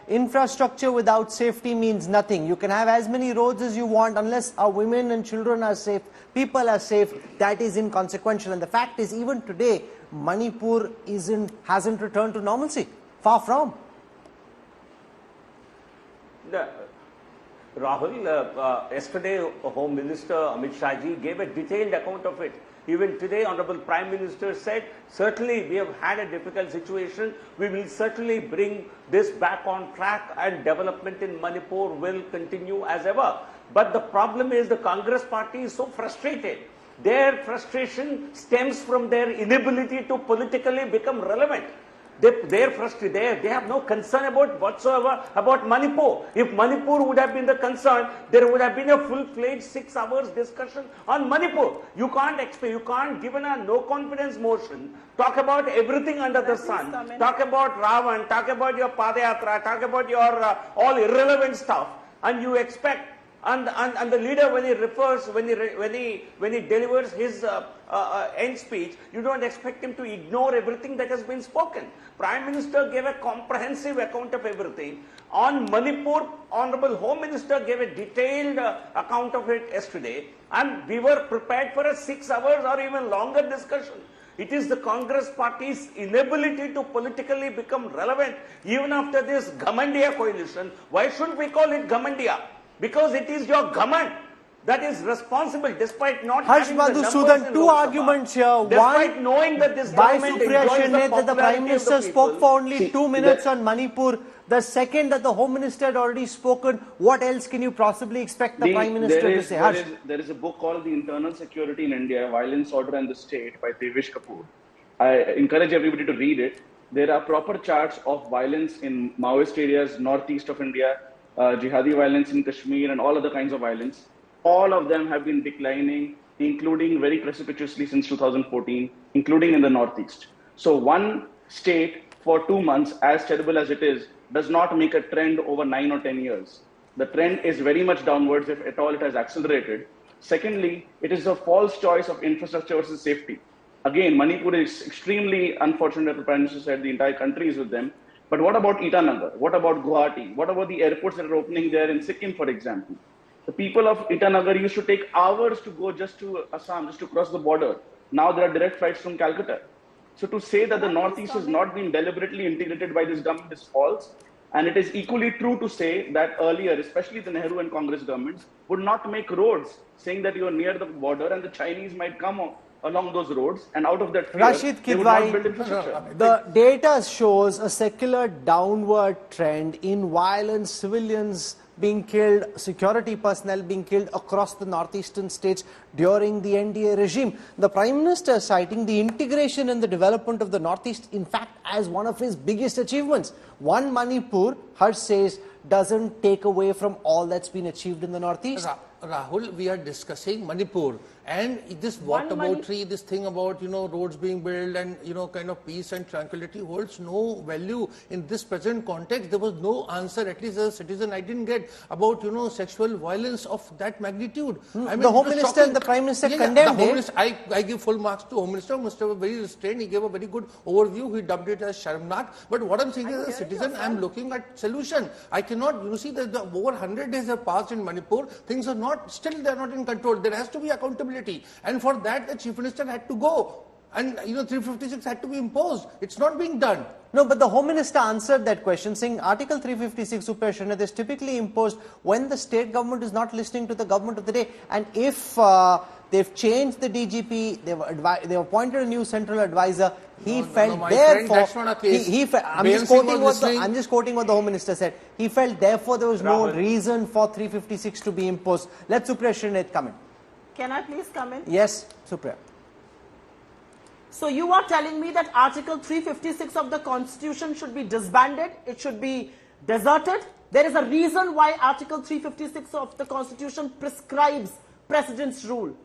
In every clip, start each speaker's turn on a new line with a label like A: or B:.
A: infrastructure without safety means nothing. You can have as many roads as you want, unless our women and children are safe, people are safe, that is inconsequential. And the fact is, even today, Manipur hasn't returned to normalcy. Far from.
B: Rahul, yesterday Home Minister Amit Shah ji gave a detailed account of it. Even today, Honorable Prime Minister said, certainly we have had a difficult situation. We will certainly bring this back on track and development in Manipur will continue as ever. But the problem is the Congress party is so frustrated. Their frustration stems from their inability to politically become relevant. They're frustrated. They have no concern about whatsoever about Manipur. If Manipur would have been the concern, there would have been a full-fledged 6 hours discussion on Manipur. You can't expect, you can't, given a no confidence motion, talk about everything under the sun, talk about Ravan, talk about your Padayatra, talk about your all irrelevant stuff, and you expect. And the leader, when he refers, when he delivers his end speech, you don't expect him to ignore everything that has been spoken. Prime Minister gave a comprehensive account of everything. On Manipur, Honorable Home Minister gave a detailed account of it yesterday, and we were prepared for a 6 hours or even longer discussion. It is the Congress party's inability to politically become relevant even after this Ghamandiya coalition. Why should we call it Ghamandiya? Because it is your government that is responsible, despite not having the numbers in
A: two arguments here.
B: Despite
A: One,
B: knowing that this government enjoys the
A: that the Prime Minister spoke for only 2 minutes
C: that,
A: on Manipur. The second, that the Home Minister had already spoken. What else can you possibly expect the Prime Minister to say?
C: There is a book called The Internal Security in India, Violence, Order and the State by Devesh Kapoor. I encourage everybody to read it. There are proper charts of violence in Maoist areas, northeast of India, jihadi violence in Kashmir and all other kinds of violence. All of them have been declining, including very precipitously since 2014, including in the northeast. So one state for 2 months, as terrible as it is, does not make a trend over 9 or 10 years. The trend is very much downwards, if at all it has accelerated. Secondly, it is a false choice of infrastructure versus safety. Again, Manipur is extremely unfortunate, the Prime Minister said the entire country is with them. But what about Itanagar? What about Guwahati? What about the airports that are opening there in Sikkim, for example? The people of Itanagar used to take hours to go just to Assam, just to cross the border. Now there are direct flights from Calcutta. So to say that the Northeast has not been deliberately integrated by this government is false. And it is equally true to say that earlier, especially the Nehru and Congress governments, would not make roads, saying that you are near the border and the Chinese might come along those roads, and out of that fear,
A: Rashid
C: they would not build
A: Kidwai,
C: infrastructure.
A: the data shows a secular downward trend in violence, civilians being killed, security personnel being killed across the northeastern states during the NDA regime. The Prime Minister citing the integration and the development of the Northeast, in fact, as one of his biggest achievements. One Manipur, Harsh says, doesn't take away from all that's been achieved in the Northeast.
D: Rahul, we are discussing Manipur, and this whataboutery, this thing about, roads being built and, kind of peace and tranquility holds no value in this present context. There was no answer, at least as a citizen, I didn't get about, sexual violence of that magnitude. I mean,
A: the Home Minister and the Prime Minister condemned it.
D: I give full marks to Home Minister. Minister was very restrained. He gave a very good overview. He dubbed it as Sharmnak. But what I'm saying is, as a citizen, I'm looking at solution. I cannot, see that over 100 days have passed in Manipur. Things are not, still they're not in control. There has to be accountability. And for that, the Chief Minister had to go. And, 356 had to be imposed. It's not being done.
A: No, but the Home Minister answered that question, saying Article 356 Supershana is typically imposed when the state government is not listening to the government of the day. And if they've changed the DGP, they've appointed a new central advisor, he felt therefore, I'm just quoting what the Home Minister said. He felt therefore there was no reason for 356 to be imposed. Let Supriya Srinath come in.
E: Can I please come in?
A: Yes, Supriya.
E: So you are telling me that Article 356 of the Constitution should be disbanded, it should be deserted. There is a reason why Article 356 of the Constitution prescribes President's rule.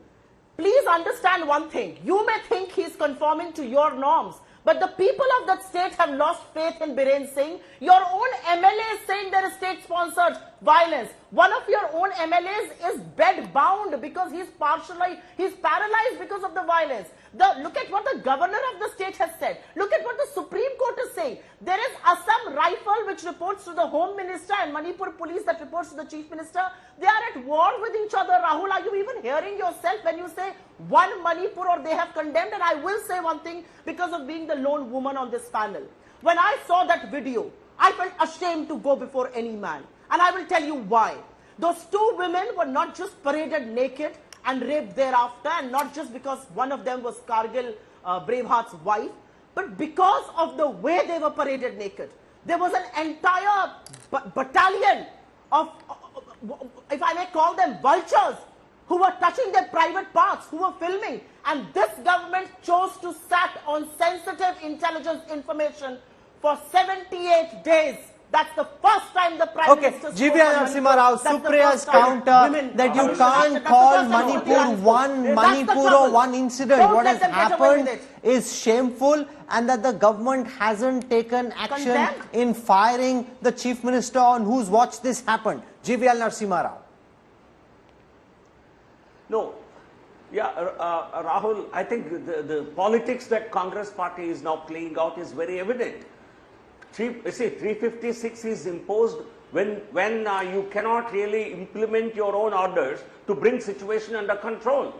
E: Please understand one thing. You may think he is conforming to your norms, but the people of that state have lost faith in Biren Singh. Your own MLA is saying there is state-sponsored violence. One of your own MLAs is bed-bound because he's paralyzed because of the violence. Look at what the governor of the state has said. Look at what the Supreme Court is saying. There is Assam Rifle which reports to the Home Minister and Manipur Police that reports to the Chief Minister. They are at war with each other. Rahul, are you even hearing yourself when you say one Manipur or they have condemned? And I will say one thing because of being the lone woman on this panel. When I saw that video, I felt ashamed to go before any man. And I will tell you why. Those two women were not just paraded naked and raped thereafter, and not just because one of them was Kargil Braveheart's wife, but because of the way they were paraded naked. There was an entire battalion of, if I may call them vultures, who were touching their private parts, who were filming. And this government chose to sat on sensitive intelligence information for 78 days. That's the first time the Prime Minister spoke
A: GVL
E: on
A: Narasimha Rao, Supriya's counter that you can't call Manipur one Manipur or one incident. What has happened is shameful, and that the government hasn't taken action in firing the Chief Minister on whose watch this happened. GVL Narasimha Rao.
B: No. Yeah, Rahul, I think the politics that Congress party is now playing out is very evident. You see, 356 is imposed when you cannot really implement your own orders to bring situation under control.